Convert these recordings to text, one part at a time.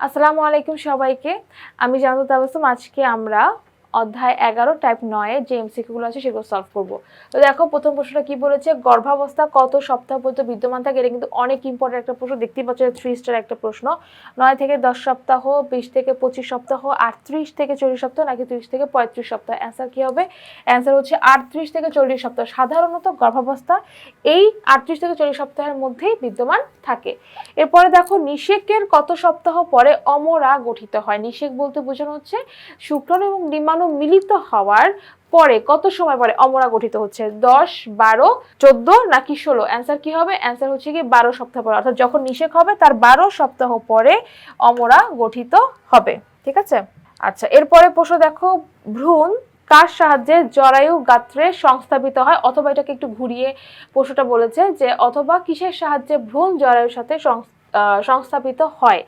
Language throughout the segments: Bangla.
আসসালামু আলাইকুম সবাইকে। আমি জানাতুল তাবাসসুম। আজকে আমরা অধ্যায় 11 টাইপ 9 যে এমসিকিউগুলো আছে সেগুলো সলভ করব। তো দেখো প্রথম প্রশ্নটা কি বলেছে, গর্ভাবস্থা কত সপ্তাহ পর্যন্ত বিদ্যমান থাকে। এটা কিন্তু অনেক ইম্পর্টেন্ট একটা প্রশ্ন, দেখতেই পাচ্ছ 3 স্টার একটা প্রশ্ন। 9 থেকে 10 সপ্তাহ, 20 থেকে 25 সপ্তাহ, 38 থেকে 40 সপ্তাহ নাকি 30 থেকে 35 সপ্তাহ। অ্যান্সার কি হবে? অ্যান্সার হচ্ছে 38 থেকে 40 সপ্তাহ। সাধারণত গর্ভাবস্থা এই 38 থেকে 40 সপ্তাহের মধ্যেই বিদ্যমান থাকে। এরপরে দেখো নিষেকের কত সপ্তাহ পরে অমরা গঠিত হয়। নিষেক বলতে বোঝানো হচ্ছে শুক্রাণু এবং ডিম্বাণু মিলিত হওয়ার পরে কত সময় পরে অমরা গঠিত হচ্ছে। 10, 12, 14 নাকি 16। অ্যান্সার কি হবে? অ্যান্সার হচ্ছে কি 12 সপ্তাহ পরে, অর্থাৎ যখন নিষেক হবে তার 12 সপ্তাহ পরে অমরা গঠিত হবে। ঠিক আছে। আচ্ছা, এরপরে প্রশ্ন দেখো, ভ্রূণ কার সাহায্যে জরায়ু গাত্রে সংস্থাপিত হয়। অথবা এটাকে একটু ঘুরিয়ে প্রশ্নটা বলেছে যে অথবা কিসের সাহায্যে ভ্রূণ জরায়ুর সাথে সংস্থাপিত হয়।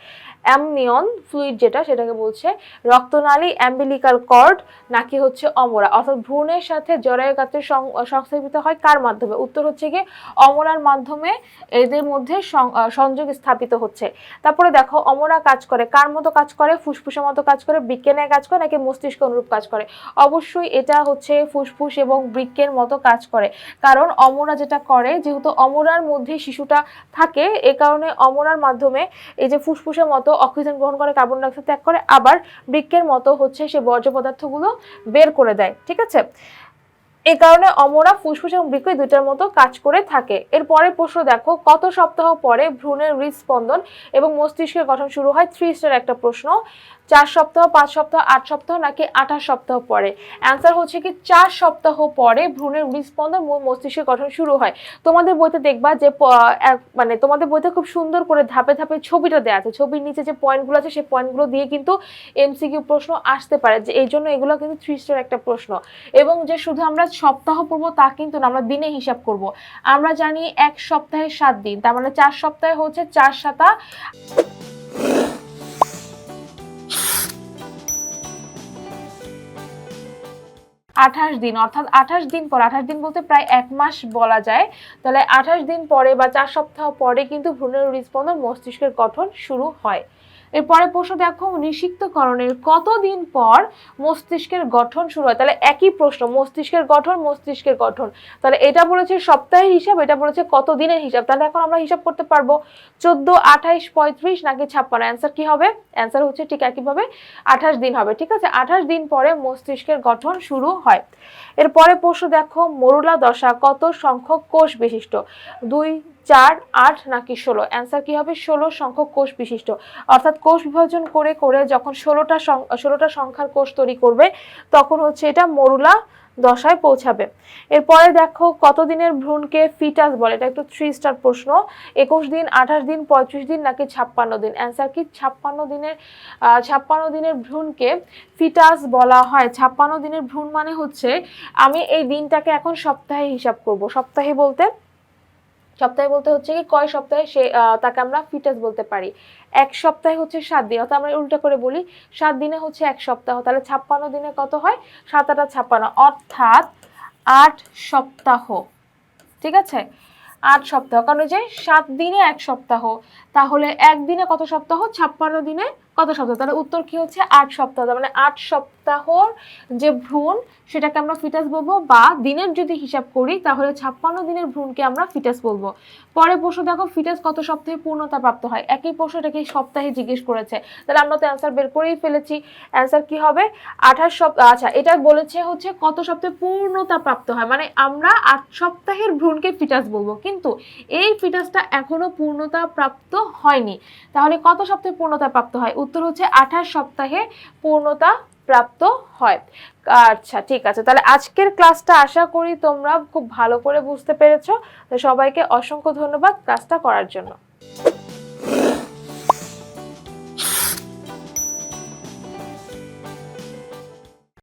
অ্যামনিয়ন ফ্লুইড যেটা, সেটাকে বলছে রক্তনালী, অ্যাম্বিলিকাল কর্ড নাকি হচ্ছে অমরা। অর্থাৎ ভ্রূণের সাথে জরায়ু গাত্রে সংস্থাপিত হয় কার মাধ্যমে? উত্তর হচ্ছে কি অমরার মাধ্যমে এদের মধ্যে সংযোগ স্থাপিত হচ্ছে। তারপরে দেখো অমরা কাজ করে কার মতো কাজ করে? ফুসফুসের মতো কাজ করে, বৃক্কের কাজ করে নাকি মস্তিষ্ক অনুরূপ কাজ করে? অবশ্যই এটা হচ্ছে ফুসফুস এবং বৃক্কের মতো কাজ করে, কারণ অমরা যেটা করে, যেহেতু অমরার মধ্যে শিশুটা থাকে, এ কারণে অমরার মাধ্যমে এই যে ফুসফুসের মতো অক্সিজেন গ্রহণ করে, কার্বন ডাই অক্সাইড ত্যাগ করে, আবার বৃক্কের মতো হচ্ছে সে বর্জ্য পদার্থগুলো বের করে দেয়। ঠিক আছে, এই কারণে অমরা ফুসফুস এবং বৃক্ক দুইটার মতো কাজ করে থাকে। এরপরের প্রশ্ন দেখো, কত সপ্তাহ পরে ভ্রূণের হৃদস্পন্দন এবং মস্তিষ্কের গঠন শুরু হয়। 3 স্টার একটা প্রশ্ন। 4 সপ্তাহ, 5 সপ্তাহ, 8 সপ্তাহ নাকি 28 সপ্তাহ পরে। অ্যান্সার হচ্ছে কি 4 সপ্তাহ পরে ভ্রূণের হৃদস্পন্দন ও মস্তিষ্কের গঠন শুরু হয়। তোমাদের বইতে দেখবা যে মানে তোমাদের বইতে খুব সুন্দর করে ধাপে ধাপে ছবিটা দেওয়া আছে, ছবির নিচে যে পয়েন্টগুলো আছে সেই পয়েন্টগুলো দিয়ে কিন্তু এমসিকিউ প্রশ্ন আসতে পারে, যে এই জন্য এগুলো কিন্তু 3 স্টার একটা প্রশ্ন। এবং যে শুধু আমরা সপ্তাহ পড়বো তা কিন্তু না, আমরা দিনে হিসাব করব। আমরা জানি এক সপ্তাহে 7 দিন, তার মানে 4 সপ্তাহে হচ্ছে 4 7 28 দিন, অর্থাৎ 28 দিন পর, 28 দিন বলতে প্রায় 1 মাস বলা যায়। তাহলে 28 দিন পরে বা 4 সপ্তাহ পরে কিন্তু ভ্রূণের হৃদস্পন্দন মস্তিষ্কের গঠন শুরু হয়। এরপরে প্রশ্ন দেখো, নিষিক্তকরণের কতদিন পর মস্তিষ্কের গঠন শুরু হয়। তাহলে একই প্রশ্ন, মস্তিষ্কের গঠন। তাহলে এটা বলেছে সপ্তাহের হিসাব, এটা বলেছে কত দিনের হিসাব। তাহলে এখন আমরা হিসাব করতে পারবো 14, 28, 35 নাকি 56। অ্যান্সার কি হবে? অ্যান্সার হচ্ছে ঠিক একইভাবে 28 দিন হবে। ঠিক আছে, 28 দিন পরে মস্তিষ্কের গঠন শুরু হয়। এরপরে প্রশ্ন দেখো, মরুলা দশা কত সংখ্যক কোষ বিশিষ্ট। 2, 4, 8 নাকি 16। অ্যান্সার কি হবে? 16 সংখ্যক কোষ বিশিষ্ট। অর্থাৎ কোষ বিভাজন করে করে যখন 16টা সংখ্যার কোষ তৈরি করবে তখন হচ্ছে এটা মরুলা দশায় পৌঁছাবে। এরপরে দেখো, কতদিনের ভ্রূণকে ফিটাস বলে। এটা একটু 3 স্টার প্রশ্ন। 21 দিন, 28 দিন, 35 দিন নাকি 56 দিন। অ্যান্সার কি 56 দিনের ভ্রূণকে ফিটাস বলা হয়। 56 দিনের ভ্রূণ মানে হচ্ছে, আমি এই দিনটাকে এখন সপ্তাহে হিসাব করব। সপ্তাহে বলতে হচ্ছে কি কয় সপ্তাহে সে তাকে আমরা ফিটাস বলতে পারি। 1 সপ্তাহে হচ্ছে 7 দিন, অর্থাৎ আমরা উল্টা করে বলি 7 দিনে হচ্ছে 1 সপ্তাহ। তাহলে 56 দিনে কত হয়? 7 8 56, অর্থাৎ 8 সপ্তাহ। ঠিক আছে, 8 সপ্তাহ, কারণ এই যে 7 দিনে 1 সপ্তাহ, তাহলে একদিনে কত সপ্তাহ? 56 দিনে কত সপ্তাহ? তাহলে উত্তর কি হচ্ছে 8 সপ্তাহ। মানে 8 সপ্তাহর যে ভ্রূণ সেটাকে আমরা ফিটাস বলবো, বা দিনের যদি হিসাব করি তাহলে 56 দিনের ভ্রূণকে আমরা ফিটাস বলবো। পরে প্রশ্ন দেখো, ফিটাস কত সপ্তাহে পূর্ণতা প্রাপ্ত হয়। একই প্রশ্ন, এটাকে সপ্তাহে জিজ্ঞেস করেছে, তাহলে আমরা তো অ্যান্সার বের করেই ফেলেছি। অ্যান্সার কি হবে? 28 সপ্তাহ। আচ্ছা, এটা বলেছে হচ্ছে কত সপ্তাহে পূর্ণতা প্রাপ্ত হয়, মানে আমরা 8 সপ্তাহের ভ্রূণকে ফিটাস বলবো, কিন্তু এই ফিটাসটা এখনো পূর্ণতা প্রাপ্ত হয়নি। তাহলে কত সপ্তাহে পূর্ণতা প্রাপ্ত হয়? উত্তর হচ্ছে 28 সপ্তাহে পূর্ণতা প্রাপ্ত হয়। আচ্ছা ঠিক আছে, তাহলে আজকের ক্লাসটা আশা করি তোমরা খুব ভালো করে বুঝতে পেরেছো। তো সবাইকে অসংখ্য ধন্যবাদ ক্লাসটা করার জন্য।